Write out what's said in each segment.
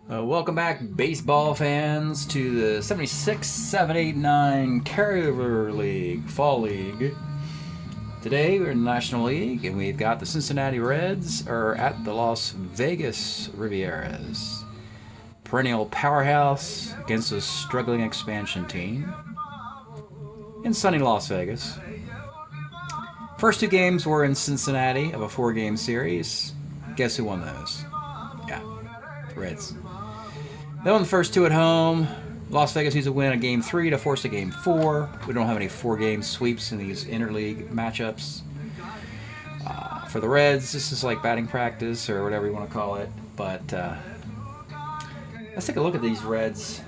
Welcome back, baseball fans, to the 76, 7, 8, 9 Carryover League, Fall League. Today we're in the National League, and we've got the Cincinnati Reds are at the Las Vegas Rivieras. Perennial powerhouse against a struggling expansion team in sunny Las Vegas. First two games were in Cincinnati of a 4-game series. Guess who won those? Yeah, Reds. They won the first two at home. Las Vegas needs to win a game 3 to force a game 4. We don't have any 4-game sweeps in these interleague matchups. For the Reds, this is like batting practice or whatever you want to call it. But let's take a look at these Reds.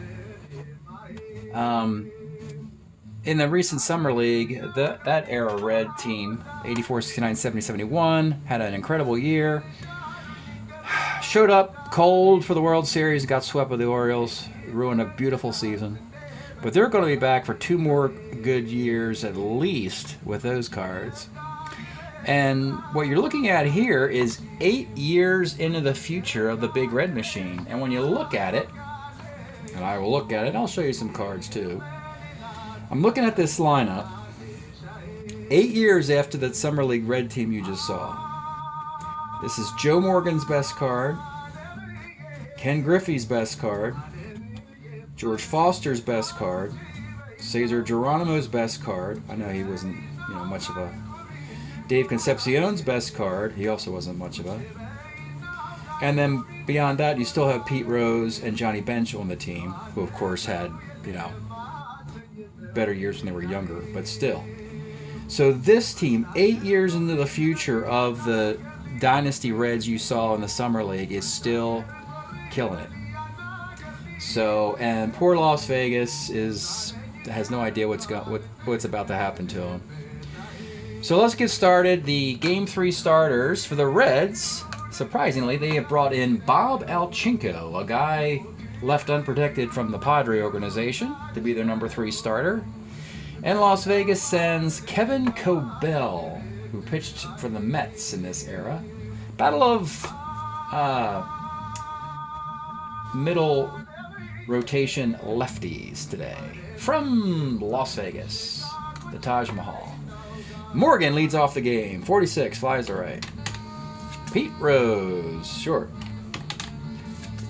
In the recent Summer League, that era Red team, 84, 69, 70, 71, had an incredible year. Showed up cold for the World Series, got swept by the Orioles, ruined a beautiful season. But they're going to be back for 2 more good years at least with those cards. And what you're looking at here is 8 years into the future of the Big Red Machine. And when you look at it, and I will look at it, I'll show you some cards too. I'm looking at this lineup 8 years after that Summer League Red team you just saw. This is Joe Morgan's best card, Ken Griffey's best card, George Foster's best card, Cesar Geronimo's best card. I know he wasn't, much of a. Dave Concepcion's best card. He also wasn't much of a. And then beyond that, you still have Pete Rose and Johnny Bench on the team, who of course had, better years when they were younger, but still. So this team, 8 years into the future of the Dynasty Reds you saw in the Summer League, is still killing it. So, and poor Las Vegas has no idea what's about to happen to them. So let's get started. The Game 3 starters for the Reds, surprisingly, they have brought in Bob Alchinko, a guy left unprotected from the Padre organization, to be their number 3 starter. And Las Vegas sends Kevin Cobell, who pitched for the Mets in this era. Battle of middle rotation lefties today. From Las Vegas, the Taj Mahal. Morgan leads off the game. 46, flies to right. Pete Rose, short.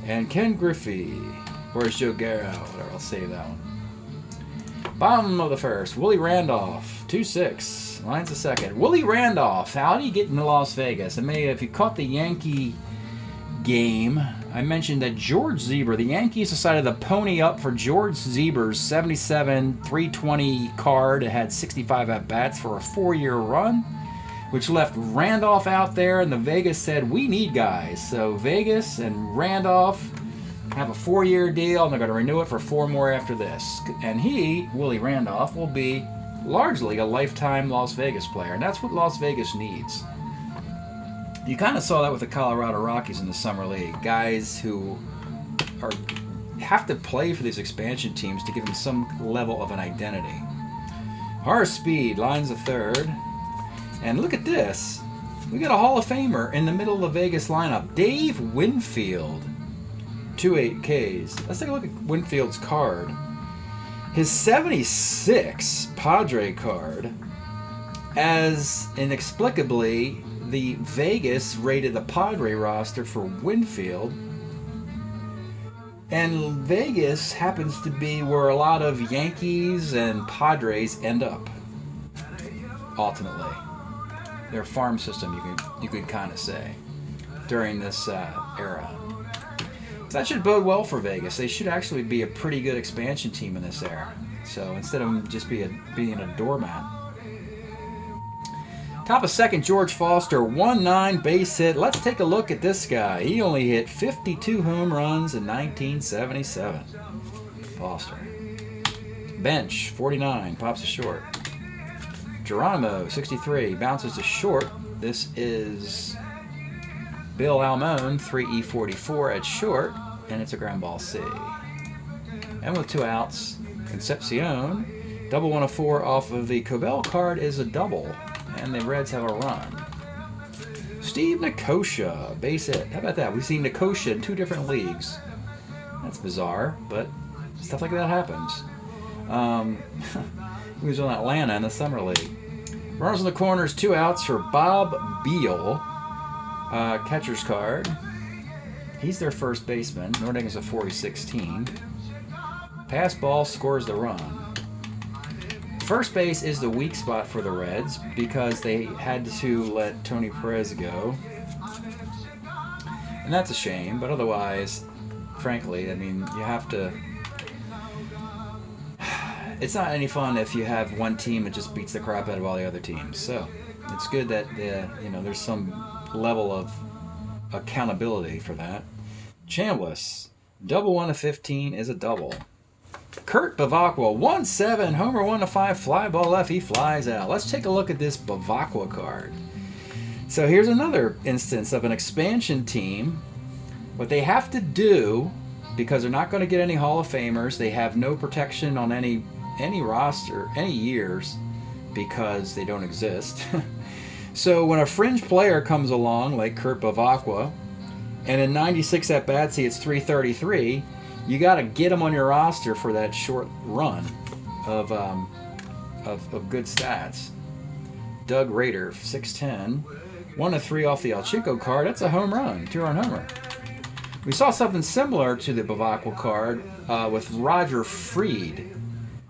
And Ken Griffey, or is Joe Guerra, whatever, I'll save that one. Bottom of the first, Willie Randolph, 2-6, lines a second. Willie Randolph, how did he get into Las Vegas? And maybe if you caught the Yankee game, I mentioned that George Zeber, the Yankees decided to pony up for George Zeber's 77 320 card. It had 65 at-bats for a 4-year run, which left Randolph out there, and the Vegas said, we need guys. So Vegas and Randolph have a 4-year deal, and they're going to renew it for 4 more after this. And he, Willie Randolph, will be largely a lifetime Las Vegas player, and that's what Las Vegas needs. You kind of saw that with the Colorado Rockies in the Summer League. Guys who have to play for these expansion teams to give them some level of an identity. Horace Speed lines a third. And look at this. We got a Hall of Famer in the middle of the Vegas lineup. Dave Winfield. 2.8 Ks. Let's take a look at Winfield's card. His 76 Padre card, as inexplicably the Vegas rated the Padre roster for Winfield, and Vegas happens to be where a lot of Yankees and Padres end up, ultimately. Their farm system, you could kind of say, during this era. So that should bode well for Vegas. They should actually be a pretty good expansion team in this era. So instead of just being a doormat. Top of second, George Foster, 1-9 base hit. Let's take a look at this guy. He only hit 52 home runs in 1977. Foster. Bench, 49, pops to short. Geronimo, 63, bounces to short. This is Bill Almone, 3E44 at short, and it's a ground ball C. And with 2 outs, Concepcion, double 104 off of the Cobell card is a double, and the Reds have a run. Steve Nicosia, base hit. How about that? We've seen Nicosia in 2 different leagues. That's bizarre, but stuff like that happens. He was on Atlanta in the Summer League. Runners in the corners, 2 outs for Bob Beal. Catcher's card. He's their first baseman. Nordegen's a 40-16. Pass ball scores the run. First base is the weak spot for the Reds because they had to let Tony Perez go. And that's a shame, but otherwise, frankly, I mean, you have to... It's not any fun if you have one team that just beats the crap out of all the other teams. So it's good that there's some level of accountability for that. Chambliss, double 1/15 is a double. Kurt Bavacqua, 1-7, homer 1-5, fly ball left, he flies out. Let's take a look at this Bavacqua card. So here's another instance of an expansion team. What they have to do, because they're not going to get any Hall of Famers, they have no protection on any roster, any years, because they don't exist. So when a fringe player comes along, like Kurt Bavacqua, and in 96 at-bats he hits .333, you got to get him on your roster for that short run of good stats. Doug Rader, 6'10", 1-3 off the Alchinko card. That's a home run, 2-run homer. We saw something similar to the Bavacqua card with Roger Freed,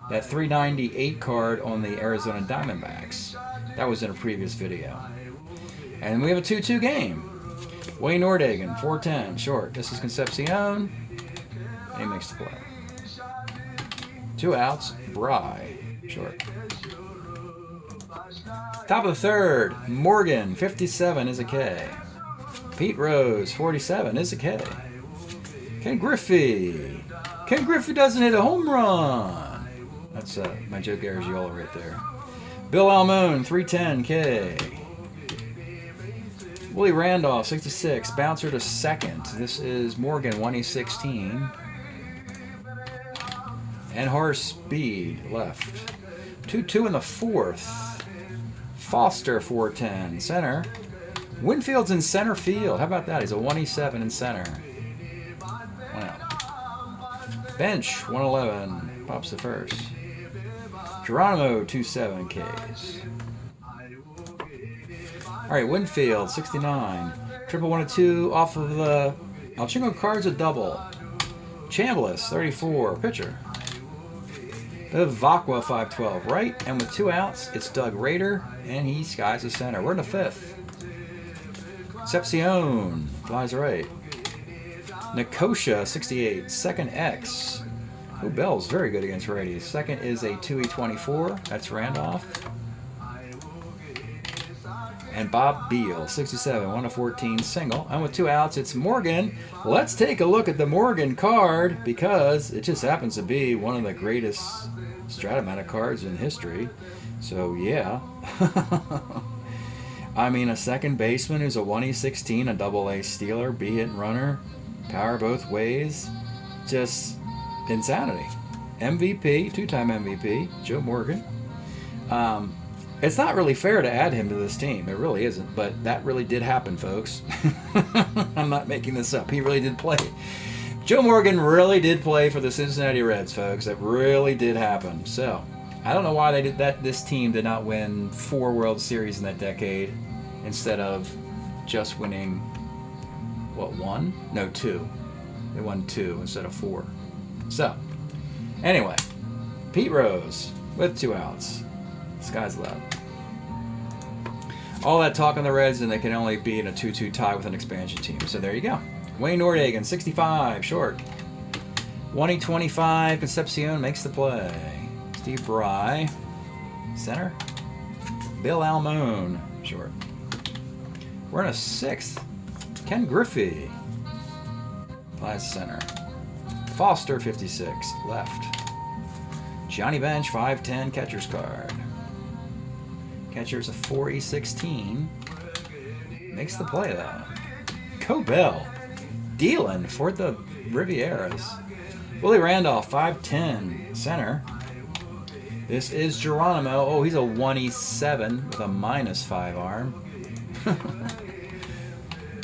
that 398 card on the Arizona Diamondbacks. That was in a previous video. And we have a 2-2 game. Wayne Nordegen, 4'10", short. This is Concepcion. And he makes the play. 2 outs, Bry, short. Top of the third, Morgan, 57 is a K. Pete Rose, 47 is a K. Ken Griffey. Ken Griffey doesn't hit a home run. That's my Joe Garagiola right there. Bill Almone, 310 K. Willie Randolph, 66, bouncer to second. This is Morgan, 1/16. And Horace Speed, left. 2-2 in the fourth. Foster, 410, center. Winfield's in center field. How about that? He's a 1/7 in center. 1 out. Bench, 111, pops the first. Geronimo, 2-7 Ks. All right, Winfield, 69. Triple 1-2 off of the Alchinko cards, a double. Chambliss, 34, pitcher. Bavacqua, 512, right? And with 2 outs, it's Doug Rader, and he skies the center. We're in the fifth. Concepcion flies right. Nicosia, 68, second X. Oh, Bell's very good against righties. Second is a 2E24. That's Randolph. And Bob Beal, 67, 1/14 single. And with 2 outs, it's Morgan. Let's take a look at the Morgan card because it just happens to be one of the greatest Strat-O-Matic cards in history. So, yeah. I mean, a second baseman who's a 1/16, a double-A stealer, B-hit runner, power both ways. Just insanity. MVP, 2-time MVP, Joe Morgan. It's not really fair to add him to this team. It really isn't, but that really did happen, folks. I'm not making this up. He really did play. Joe Morgan really did play for the Cincinnati Reds, folks. That really did happen. So, I don't know why they did that. This team did not win 4 World Series in that decade instead of just winning, what, 1? No, 2. They won 2 instead of 4. So, anyway, Pete Rose with 2 outs. Sky's the limit. All that talk on the Reds, and they can only be in a 2-2 tie with an expansion team. So there you go. Wayne Nordegen, 65, short. 1/25, Concepcion makes the play. Steve Bry, center. Bill Almone, short. We're in a 6th. Ken Griffey, flies center. Foster, 56, left. Johnny Bench, 5'10", catcher's card. Catcher's a 4/16. Makes the play, though. Cobell, dealing for the Rivieras. Willie Randolph, 5'10", center. This is Geronimo. Oh, he's a 1/7 with a -5 arm.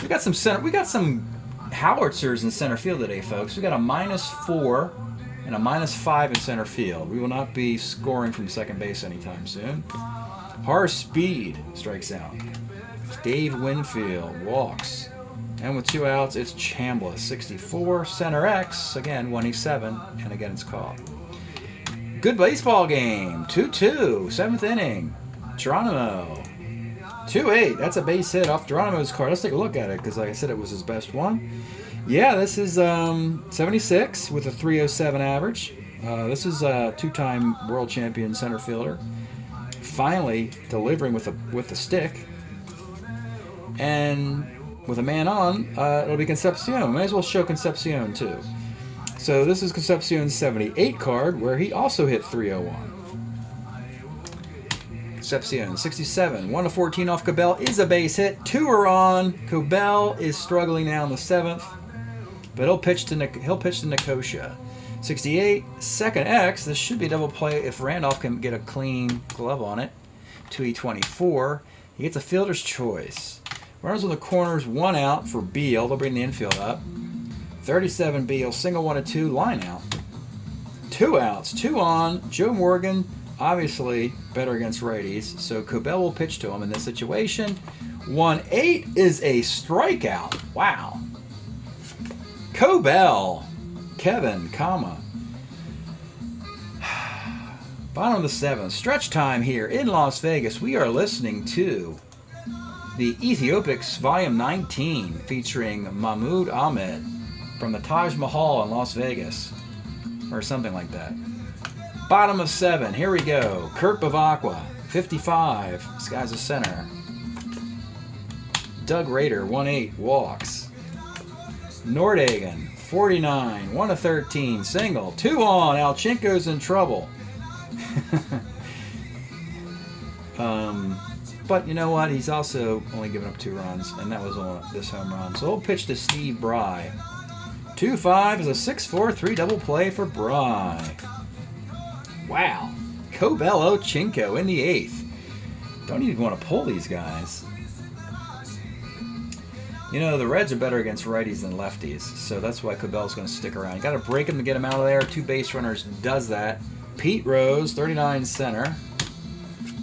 We got some center. We got some howitzers in center field today, folks. We got a -4 and a -5 in center field. We will not be scoring from second base anytime soon. Horace Speed strikes out. Dave Winfield walks. And with 2 outs, it's Chambliss, 64. Center X, again, 187, and again it's called. Good baseball game, 2-2, 7th inning. Geronimo, 2-8. That's a base hit off Geronimo's card. Let's take a look at it, because like I said, it was his best one. Yeah, this is 76 with a 307 average. This is a 2-time world champion center fielder. Finally delivering with the stick. And with a man on, it'll be Concepcion. Might as well show Concepcion too. So this is Concepcion's 78 card, where he also hit 301. Concepcion, 67, 1-14 off Cabell is a base hit. 2 are on. Cabell is struggling now in the 7th, but he'll pitch to Nicosia. 68, second X. This should be a double play if Randolph can get a clean glove on it. 2E24. He gets a fielder's choice. Runners on the corners, 1 out for Beal. They'll bring the infield up. 37 Beal, single 1-2, line out. 2 outs, 2 on. Joe Morgan, obviously better against righties, so Cabell will pitch to him in this situation. 1-8 is a strikeout. Wow. Cabell, Kevin, comma. Bottom of the 7th. Stretch time here in Las Vegas. We are listening to the Ethiopics Volume 19 featuring Mahmoud Ahmed from the Taj Mahal in Las Vegas, or something like that. Bottom of 7, here we go. Kurt Bavacqua, 55. This guy's a center. Doug Rader, 1-8, walks. Nordhagen, 49, 1-13, single. 2 on, Alchinko's in trouble. But you know what? He's also only given up 2 runs, and that was on this home run. So we'll pitch to Steve Bry. 2-5 is a 6-4-3 double play for Bry. Wow. Cabell Ochinko in the 8th. Don't even want to pull these guys. You know, the Reds are better against righties than lefties, so that's why Cabell's going to stick around. You got to break him to get him out of there. 2 base runners does that. Pete Rose, 39 center.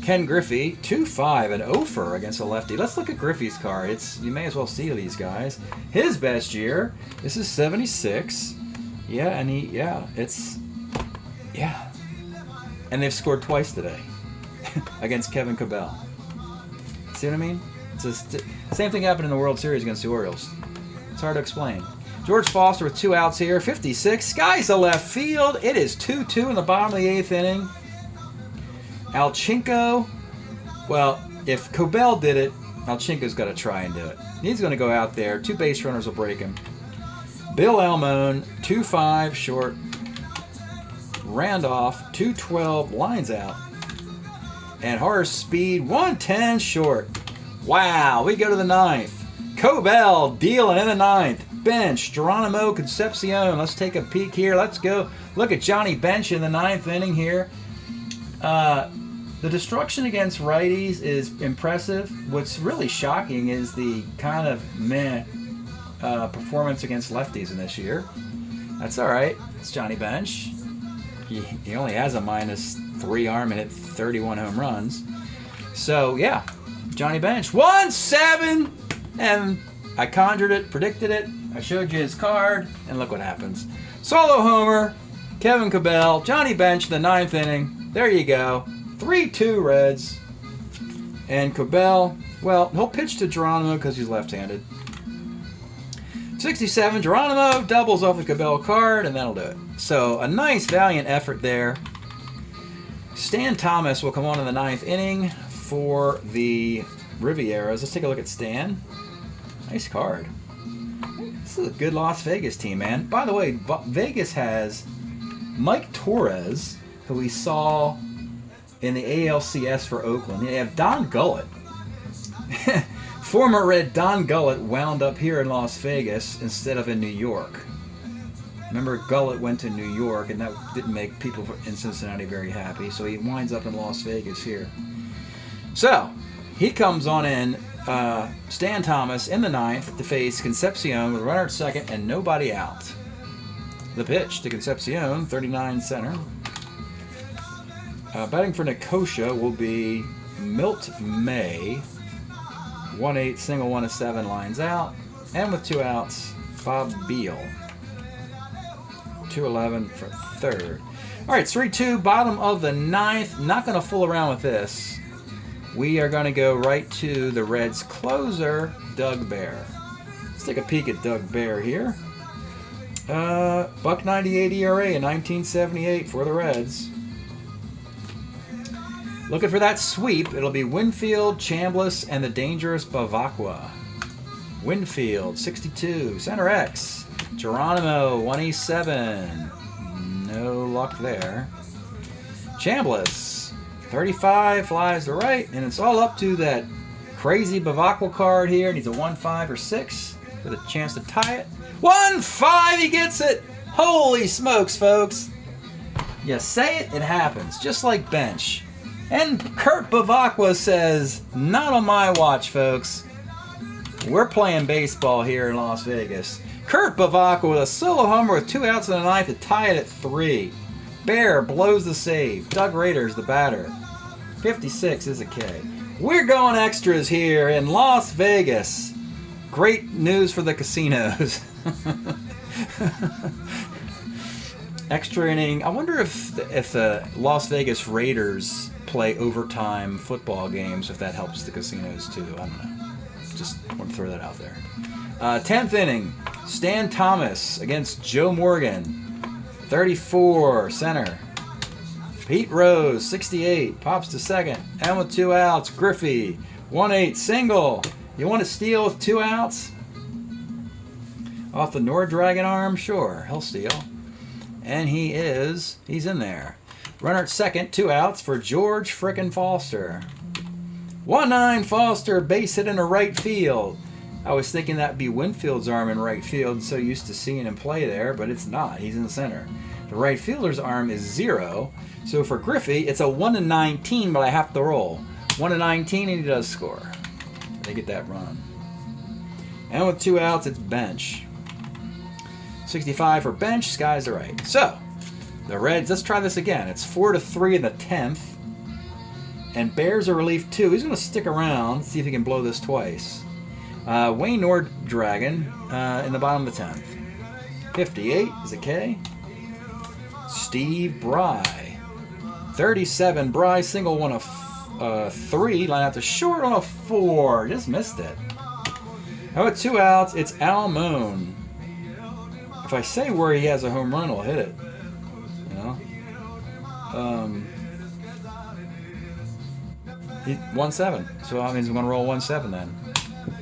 Ken Griffey, 2-5, an offer against a lefty. Let's look at Griffey's card. You may as well see these guys. His best year. This is 76. Yeah, and and they've scored twice today against Kevin Cabell. See what I mean? It's just, same thing happened in the World Series against the Orioles. It's hard to explain. George Foster with 2 outs here. 56. Skies to left field. It is 2-2 in the bottom of the 8th inning. Alchinko, well, if Cabell did it, Alchinko's got to try and do it. He's going to go out there. 2 base runners will break him. Bill Almone, 2-5 short. Randolph, 2-12, lines out. And Horace Speed, 1-10 short. Wow, we go to the 9th. Cabell dealing in the 9th. Bench, Geronimo, Concepcion. Let's take a peek here. Let's go look at Johnny Bench in the 9th inning here. The destruction against righties is impressive. What's really shocking is the kind of meh performance against lefties in this year. That's all right. It's Johnny Bench. He only has a -3 arm and hit 31 home runs. So, yeah, Johnny Bench. 1-7! And I conjured it, predicted it. I showed you his card, and look what happens. Solo homer, Kevin Cabell, Johnny Bench, the 9th inning. There you go. 3-2 Reds. And Cabell, well, he'll pitch to Geronimo because he's left-handed. 67, Geronimo doubles off the Cabell card, and that'll do it. So a nice, valiant effort there. Stan Thomas will come on in the 9th inning for the Rivieras. Let's take a look at Stan. Nice card. This is a good Las Vegas team, man. By the way, Vegas has Mike Torres, who we saw in the ALCS for Oakland. They have Don Gullett. Former Red Don Gullett wound up here in Las Vegas instead of in New York. Remember, Gullett went to New York, and that didn't make people in Cincinnati very happy, so he winds up in Las Vegas here. So, he comes on in Stan Thomas in the 9th to face Concepcion with a runner at second and nobody out. The pitch to Concepcion, 39 center. Batting for Nicosia will be Milt May. 1-8 single, 1-7 lines out. And with 2 outs, Bob Beal. 2-11 for third. All right, 3-2, bottom of the 9th. Not going to fool around with this. We are going to go right to the Reds closer, Doug Bear. Let's take a peek at Doug Bear here. $1.98 ERA in 1978 for the Reds. Looking for that sweep. It'll be Winfield, Chambliss, and the dangerous Bavacqua. Winfield, 62. Center X. Geronimo, 187. No luck there. Chambliss, 35, flies to right, and it's all up to that crazy Bavacqua card here. Needs a 1, 5, or 6 with a chance to tie it. 1, 5, he gets it! Holy smokes, folks. You say it, it happens. Just like bench. And Kurt Bavacqua says, not on my watch, folks. We're playing baseball here in Las Vegas. Kurt Bavacqua with a solo homer with 2 outs in the 9th to tie it at 3. Bear blows the save. Doug Rader's the batter. 56 is a K. We're going extras here in Las Vegas. Great news for the casinos. Extra inning. I wonder if the Las Vegas Raiders play overtime football games, if that helps the casinos too. I don't know. Just want to throw that out there. 10th inning. Stan Thomas against Joe Morgan. 34, center. Pete Rose, 68, pops to second. And with 2 outs, Griffey, 1-8 single. You want to steal with 2 outs? Off the Nord Dragon arm? Sure, he'll steal. And he's in there. Runner at second, 2 outs for George frickin' Foster. 1-9 Foster, base hit into right field. I was thinking that'd be Winfield's arm in right field, so used to seeing him play there, but it's not. He's in the center. The right fielder's arm is 0, so for Griffey, it's a 1-19, but I have to roll. 1-19, and he does score. They get that run. And with 2 outs, it's bench. 65 for bench, skies are right. So, the Reds, let's try this again. It's 4-3 in the 10th. And Bears are relief 2. He's going to stick around, see if he can blow this twice. Wayne Norddragon in the bottom of the 10th. 58 is a K. Steve Bry. 37, Bry, single, 1-3. Line out to short on a 4. Just missed it. How about 2 outs? It's Al Moon. If I say where he has a home run, he'll hit it. You know? 1-7. So that means I'm going to roll 1-7 then.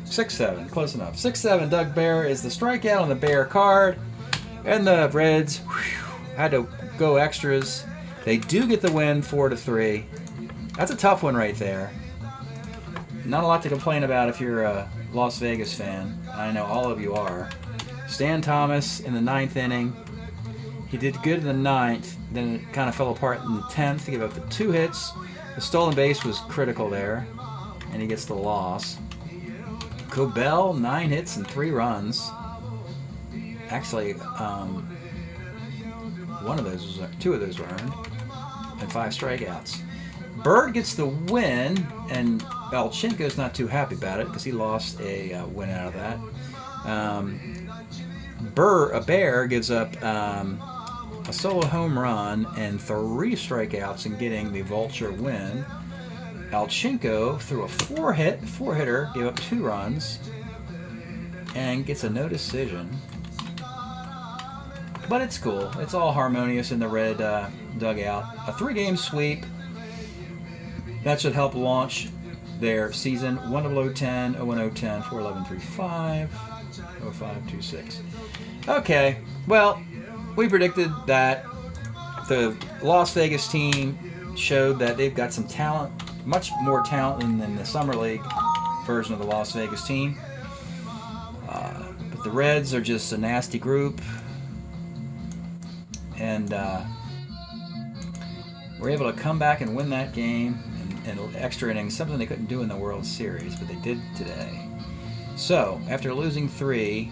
6-7. Close enough. 6-7. Doug Bear is the strikeout on the Bear card. And the Reds had to go extras. They do get the win, 4-3. That's a tough one right there. Not a lot to complain about if you're a Las Vegas fan. I know all of you are. Stan Thomas in the 9th inning. He did good in the 9th. Then it kind of fell apart in the 10th. He gave up the 2 hits. The stolen base was critical there. And he gets the loss. Cobell, 9 hits and 3 runs. Actually, 2 of those were earned. And 5 strikeouts. Bird gets the win, and Alchinko's not too happy about it because he lost a win out of that. Bear gives up a solo home run and 3 strikeouts in getting the Vulture win. Alchinko threw a 4-hitter, gave up 2 runs, and gets a no decision. But it's cool. It's all harmonious in the Red dugout. A 3-game sweep. That should help launch their season. 1-0-10, 0-10, 4-11-3-5, 0-5-2-6. Okay, well, we predicted that the Las Vegas team showed that they've got some talent, much more talent than the Summer League version of the Las Vegas team. But the Reds are just a nasty group. And we're able to come back and win that game in extra innings, something they couldn't do in the World Series, but they did today. So, after losing 3,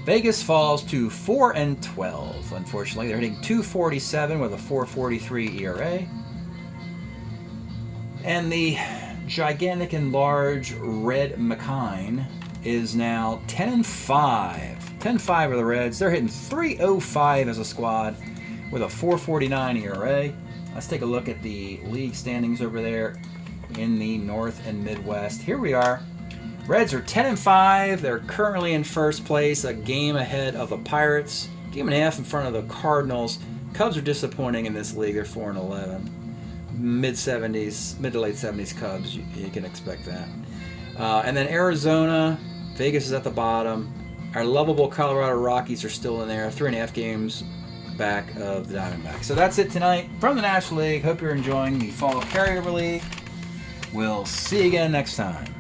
Vegas falls to 4-12. Unfortunately, they're hitting .247 with a 4.43 ERA. And the gigantic and large Red McKine is now 10-5. 10-5 are the Reds. They're hitting .305 as a squad with a 4.49 ERA. Let's take a look at the league standings over there in the North and Midwest. Here we are. Reds are 10-5. They're currently in first place, a game ahead of the Pirates, game and a half in front of the Cardinals. Cubs are disappointing in this league. They're 4-11. Mid-70s, mid to late 70s Cubs. You can expect that. And then Arizona, Vegas is at the bottom. Our lovable Colorado Rockies are still in there, 3.5 games back of the Diamondbacks. So that's it tonight from the National League. Hope you're enjoying the Fall Carryover League. We'll see you again next time.